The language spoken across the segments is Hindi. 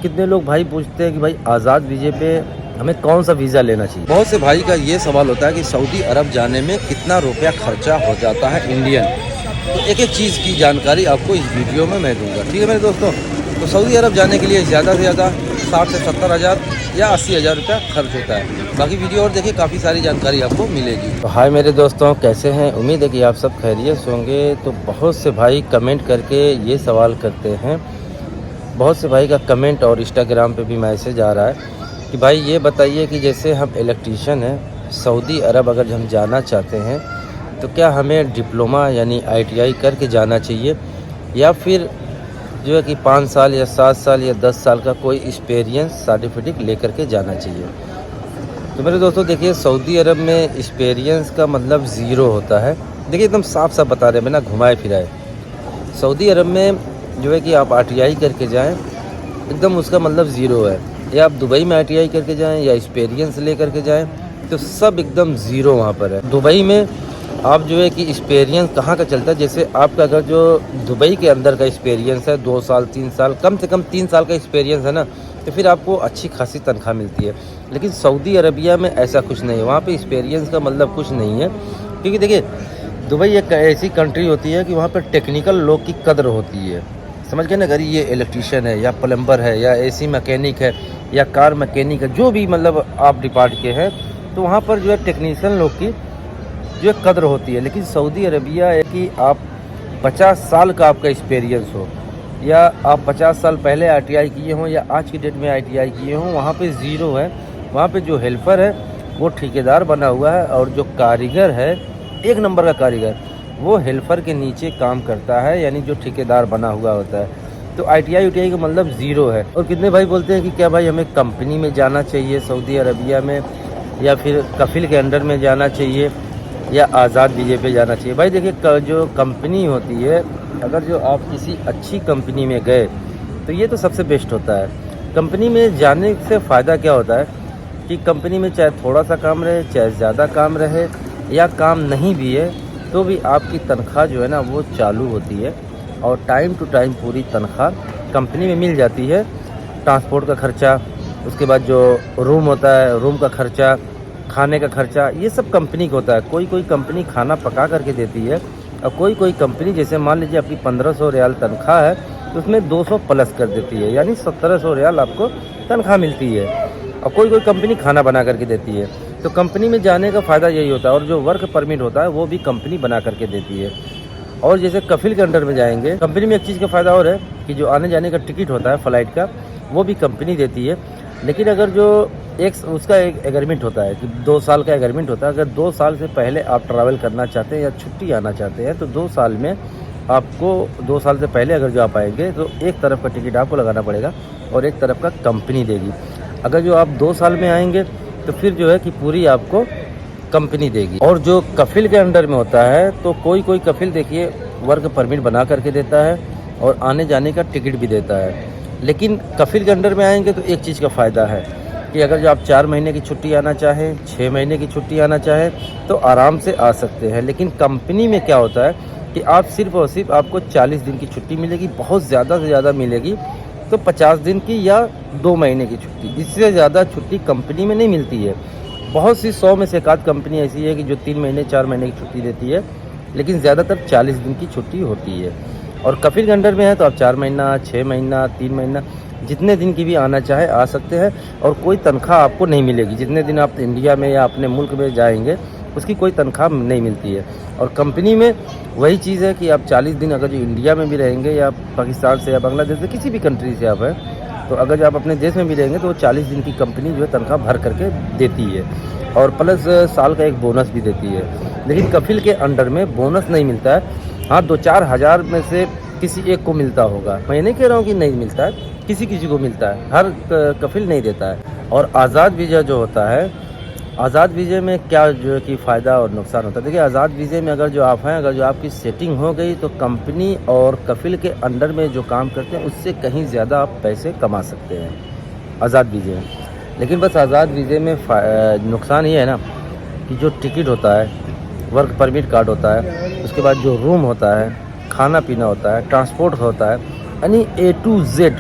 कितने लोग भाई पूछते हैं कि भाई आज़ाद वीज़े पे हमें कौन सा वीज़ा लेना चाहिए। बहुत से भाई का ये सवाल होता है कि सऊदी अरब जाने में कितना रुपया खर्चा हो जाता है इंडियन। तो एक एक चीज़ की जानकारी आपको इस वीडियो में मैं दूंगा, ठीक है मेरे दोस्तों। तो सऊदी अरब जाने के लिए ज़्यादा से ज़्यादा 60 से 70 हज़ार या 80 हज़ार रुपया खर्च होता है। बाकी वीडियो और देखिए, काफ़ी सारी जानकारी आपको मिलेगी। तो हाय मेरे दोस्तों, कैसे हैं? उम्मीद है कि आप सब खैरियत होंगे। तो बहुत से भाई कमेंट करके ये सवाल करते हैं, बहुत से भाई का कमेंट और इंस्टाग्राम पे भी मैसेज आ रहा है कि भाई ये बताइए कि जैसे हम इलेक्ट्रीशियन हैं, सऊदी अरब अगर हम जाना चाहते हैं तो क्या हमें डिप्लोमा यानी ITI करके जाना चाहिए, या फिर जो है कि 5 साल या 7 साल या 10 साल का कोई एक्सपीरियंस सर्टिफिकेट लेकर के जाना चाहिए। तो मेरे दोस्तों देखिए, सऊदी अरब में एक्सपीरियंस का मतलब ज़ीरो होता है। देखिए एकदम साफ साफ बता रहे हैं, बिना घुमाए फिराए। सऊदी अरब में जो है कि आप ITI करके जाएं, एकदम उसका मतलब ज़ीरो है। या आप दुबई में ITI करके जाएं या एक्सपीरियंस ले करके जाएं, तो सब एकदम ज़ीरो वहाँ पर है। दुबई में आप जो है कि एक्सपीरियंस कहाँ का चलता है, जैसे आपका अगर जो दुबई के अंदर का एक्सपीरियंस है 2 साल 3 साल, कम से कम 3 साल का एक्सपीरियंस है ना, तो फिर आपको अच्छी खासी तनख्वाह मिलती है। लेकिन सऊदी अरबिया में ऐसा कुछ नहीं है, वहाँ पे एक्सपीरियंस का मतलब कुछ नहीं है। क्योंकि देखिए, दुबई एक ऐसी कंट्री होती है कि वहाँ पर टेक्निकल लोग की कदर होती है। समझ गए ना? अगर ये इलेक्ट्रीशियन है या प्लम्बर है या AC मैकेनिक है या कार मैकेनिक है, जो भी मतलब आप डिपार्ट के हैं, तो वहाँ पर जो है टेक्नीशियन लोग की जो है कदर होती है। लेकिन सऊदी अरबिया है कि आप 50 साल का आपका एक्सपीरियंस हो, या आप 50 साल पहले ITI किए हों या आज की डेट में ITI किए हों, वहाँ पे ज़ीरो है। वहाँ पे जो हेल्पर है वो ठेकेदार बना हुआ है, और जो कारीगर है, एक नंबर का कारीगर, वो हेल्पर के नीचे काम करता है, यानी जो ठेकेदार बना हुआ होता है। तो ITI UTI का मतलब ज़ीरो है। और कितने भाई बोलते हैं कि क्या भाई हमें कंपनी में जाना चाहिए सऊदी अरबिया में, या फिर कफिल के अंडर में जाना चाहिए, या आज़ाद वीज़े पे जाना चाहिए। भाई देखिए, जो कंपनी होती है, अगर जो आप किसी अच्छी कंपनी में गए तो ये तो सबसे बेस्ट होता है। कंपनी में जाने से फ़ायदा क्या होता है कि कंपनी में चाहे थोड़ा सा काम रहे, चाहे ज़्यादा काम रहे, या काम नहीं भी है, तो भी आपकी तनख्वाह जो है ना वो चालू होती है, और टाइम टू टाइम पूरी तनख्वाह कंपनी में मिल जाती है। ट्रांसपोर्ट का खर्चा, उसके बाद जो रूम होता है, रूम का खर्चा, खाने का खर्चा, ये सब कंपनी का होता है। कोई कोई कंपनी खाना पका करके देती है, और कोई कोई कंपनी, जैसे मान लीजिए आपकी 1500 रियाल तनख्वाह है, तो उसमें 200 प्लस कर देती है, यानी 1700 रियाल आपको तनख्वाह मिलती है। और कोई कोई कंपनी खाना बना करके देती है। तो कंपनी में जाने का फ़ायदा यही होता है। और जो वर्क परमिट होता है वो भी कंपनी बना करके देती है। और जैसे कफिल के अंडर में जाएंगे, कंपनी में एक चीज़ का फ़ायदा और है कि जो आने जाने का टिकट होता है फ़्लाइट का, वो भी कंपनी देती है। लेकिन अगर जो उसका एक एग्रीमेंट होता है कि 2 साल का एग्रीमेंट होता है, अगर 2 साल से पहले आप ट्रैवल करना चाहते हैं या छुट्टी आना चाहते हैं, तो 2 साल में आपको 2 साल से पहले अगर जो आप आएंगे तो एक तरफ का टिकट आपको लगाना पड़ेगा और एक तरफ का कंपनी देगी। अगर जो आप 2 साल में आएंगे तो फिर जो है कि पूरी आपको कंपनी देगी। और जो कफिल के अंडर में होता है, तो कोई कोई कफिल देखिए वर्क परमिट बना करके देता है और आने जाने का टिकट भी देता है। लेकिन कफिल के अंडर में आएंगे तो एक चीज़ का फ़ायदा है कि अगर जो आप 4 महीने की छुट्टी आना चाहें, 6 महीने की छुट्टी आना चाहें, तो आराम से आ सकते हैं। लेकिन कंपनी में क्या होता है कि आप सिर्फ़ और सिर्फ आपको 40 दिन की छुट्टी मिलेगी, बहुत ज़्यादा से ज़्यादा मिलेगी तो 50 दिन की या 2 महीने की छुट्टी। इससे ज़्यादा छुट्टी कंपनी में नहीं मिलती है। बहुत सी 100 में से एक आध कंपनी ऐसी है कि जो 3 महीने 4 महीने की छुट्टी देती है, लेकिन ज़्यादातर 40 दिन की छुट्टी होती है। और कफिल के अंडर में है तो आप 4 महीना, 6 महीना, 3 महीना, जितने दिन की भी आना चाहे आ सकते हैं, और कोई तनख्वाह आपको नहीं मिलेगी। जितने दिन आप इंडिया में या अपने मुल्क में जाएंगे उसकी कोई तनख्वाह नहीं मिलती है। और कंपनी में वही चीज़ है कि आप 40 दिन अगर जो इंडिया में भी रहेंगे, या पाकिस्तान से या बांग्लादेश से, किसी भी कंट्री से आप हैं, तो अगर जो आप अपने देश में भी रहेंगे तो वो 40 दिन की कंपनी जो है तनख्वाह भर करके देती है, और प्लस साल का एक बोनस भी देती है। लेकिन कफिल के अंडर में बोनस नहीं मिलता है। हाँ, 2-4 हज़ार में से किसी एक को मिलता होगा, मैं नहीं कह रहा हूँ कि नहीं मिलता है, किसी किसी को मिलता है, हर कफिल नहीं देता है। और आज़ाद वीज़ा जो होता है, आज़ाद वीज़े में क्या जो है कि फ़ायदा और नुकसान होता है। देखिए, आज़ाद वीज़े में अगर जो आप हैं, अगर जो आपकी सेटिंग हो गई, तो कंपनी और कफिल के अंडर में जो काम करते हैं उससे कहीं ज़्यादा आप पैसे कमा सकते हैं आज़ाद वीज़े में। लेकिन बस आज़ाद वीज़े में नुकसान ये है ना कि जो टिकट होता है, वर्क परमिट कार्ड होता है, उसके बाद जो रूम होता है, खाना पीना होता है, ट्रांसपोर्ट होता है, यानी A to Z,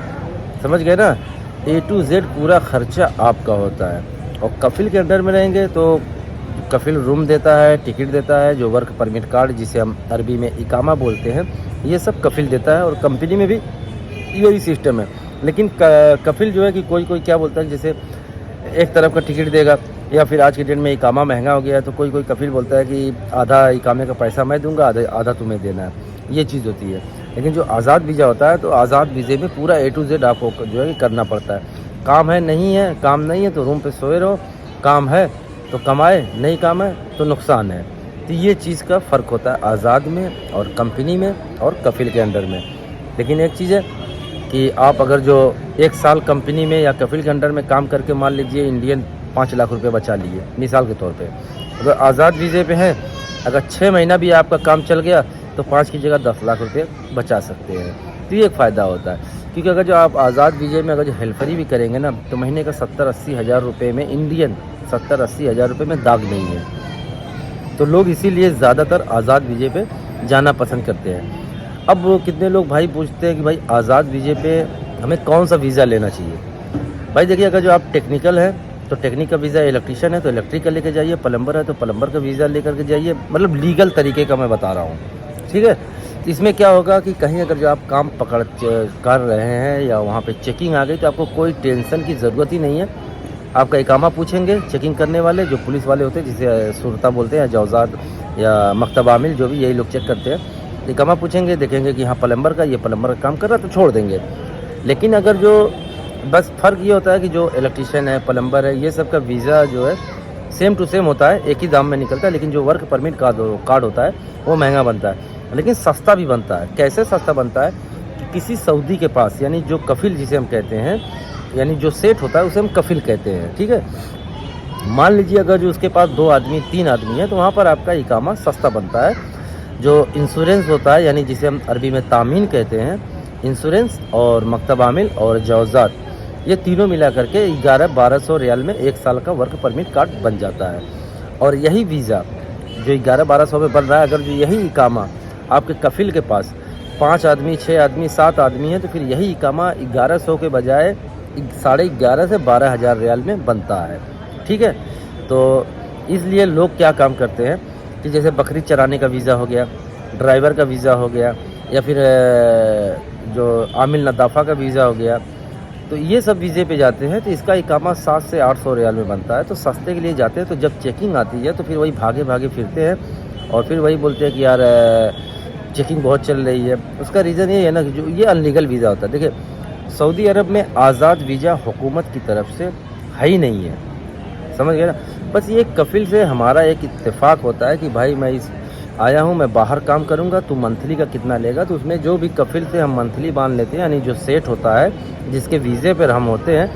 समझ गए ना? A to Z पूरा खर्चा आपका होता है। और कफिल के अंडर में रहेंगे तो कफिल रूम देता है, टिकट देता है, जो वर्क परमिट कार्ड जिसे हम अरबी में इकामा बोलते हैं, ये सब कफिल देता है। और कंपनी में भी यही सिस्टम है। लेकिन कफिल जो है कि कोई कोई क्या बोलता है, जैसे एक तरफ का टिकट देगा, या फिर आज के डेट में इकामा महंगा हो गया है तो कोई कोई कफिल बोलता है कि आधा इकामे का पैसा मैं दूंगा, आधा तुम्हें देना है। ये चीज़ होती है। लेकिन जो आज़ाद वीज़ा होता है तो आज़ाद वीज़े में पूरा A to Z आपको जो है करना पड़ता है। काम है नहीं है, काम नहीं है तो रूम पे सोए रहो, काम है तो कमाए, नहीं काम है तो नुकसान है। तो ये चीज़ का फ़र्क होता है आज़ाद में और कंपनी में और कफिल के अंडर में। लेकिन एक चीज़ है कि आप अगर जो 1 साल कंपनी में या कफिल के अंडर में काम करके मान लीजिए इंडियन 5 लाख रुपए बचा लिए मिसाल के तौर पे, अगर आज़ाद वीज़े पे हैं, अगर 6 महीना भी आपका काम चल गया तो 5 की जगह 10 लाख रुपए बचा सकते हैं। तो ये एक फ़ायदा होता है। क्योंकि अगर जो आप आज़ाद वीज़े में अगर जो हेल्परी भी करेंगे ना तो महीने का 70-80 हज़ार रुपये में इंडियन 70-80 हज़ार रुपये में दाग नहीं है। तो लोग इसीलिए ज़्यादातर आज़ाद वीज़े पे जाना पसंद करते हैं। अब कितने लोग भाई पूछते हैं कि भाई आज़ाद वीज़े पे हमें कौन सा वीज़ा लेना चाहिए। भाई देखिए, अगर जो आप टेक्निकल है तो टेक्निक का वीज़ा, इलेक्ट्रीशियन है तो इलेक्ट्रिक का लेके जाइए, प्लम्बर है तो प्लम्बर का वीज़ा लेकर के जाइए। मतलब लीगल तरीके का मैं बता रहा हूँ, ठीक है। तो इसमें क्या होगा कि कहीं अगर जो आप काम कर रहे हैं या वहाँ पे चेकिंग आ गई तो आपको कोई टेंशन की ज़रूरत ही नहीं है। आपका इकामा पूछेंगे चेकिंग करने वाले, जो पुलिस वाले होते हैं जिसे सुरता बोलते हैं, जौज़ात या मकतब आमिल, जो भी यही लोग चेक करते हैं। इकामा पूछेंगे, देखेंगे कि हाँ प्लम्बर का, ये प्लम्बर का काम कर रहा है तो छोड़ देंगे। लेकिन अगर जो बस फ़र्क ये होता है कि जो इलेक्ट्रीशियन है, प्लम्बर है, ये सब का वीज़ा जो है सेम टू सेम होता है, एक ही दाम में निकलता है। लेकिन जो वर्क परमिट कार्ड होता है वो महंगा बनता है, लेकिन सस्ता भी बनता है। कैसे सस्ता बनता है कि किसी सऊदी के पास, यानी जो कफिल जिसे हम कहते हैं, यानी जो सेठ होता है उसे हम कफिल कहते हैं, ठीक है। मान लीजिए अगर जो उसके पास 2 आदमी 3 आदमी है तो वहाँ पर आपका इकामा सस्ता बनता है। जो इंश्योरेंस होता है, यानी जिसे हम अरबी में तामीन कहते हैं, इंश्योरेंस और मकतब आमिल और जौज़ात, ये तीनों मिला करके 1100-1200 रियाल में 1 साल का वर्क परमिट कार्ड बन जाता है। और यही वीज़ा जो 1100-1200 में बन रहा है, अगर जो यही इकामा आपके कफिल के पास 5 आदमी 6 आदमी 7 आदमी है तो फिर यही इकामा 1100 के बजाय 11.5 से 12,000 रियाल में बनता है, ठीक है। तो इसलिए लोग क्या काम करते हैं कि जैसे बकरी चराने का वीज़ा हो गया, ड्राइवर का वीज़ा हो गया, या फिर जो आमिल नदाफ़ा का वीज़ा हो गया, तो ये सब वीज़े पे जाते हैं तो इसका इकामा 700 से 800 रियाल में बनता है। तो सस्ते के लिए जाते हैं। तो जब चेकिंग आती है तो फिर वही भागे भागे फिरते हैं और फिर वही बोलते हैं कि यार चेकिंग बहुत चल रही है। उसका रीज़न ये है ना कि जो ये अनलीगल वीज़ा होता है। देखिए, सऊदी अरब में आज़ाद वीज़ा हुकूमत की तरफ से है ही नहीं है, समझ गए ना। बस ये कफिल से हमारा एक इत्तेफाक होता है कि भाई मैं आया हूँ, मैं बाहर काम करूँगा, तू मंथली का कितना लेगा। तो उसमें जो भी कफिल से हम मंथली बांध लेते हैं, यानी जो सेट होता है जिसके वीज़े पर हम होते हैं,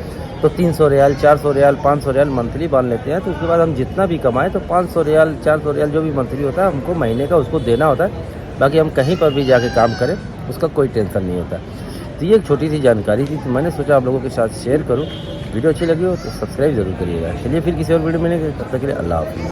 तो 300 रियाल 400 रियाल 500 रियाल मंथली बांध लेते हैं। तो उसके बाद हम जितना भी कमाएँ तो 500 रियाल 400 रियाल जो भी मंथली होता है हमको महीने का उसको देना होता है। बाकी हम कहीं पर भी जाके काम करें उसका कोई टेंशन नहीं होता। तो ये एक छोटी सी जानकारी थी, तो मैंने सोचा आप लोगों के साथ शेयर करूँ। वीडियो अच्छी लगी हो तो सब्सक्राइब ज़रूर करिएगा। चलिए फिर किसी और वीडियो में मिलेंगे, तब तक के लिए अल्लाह हाफ़िज़।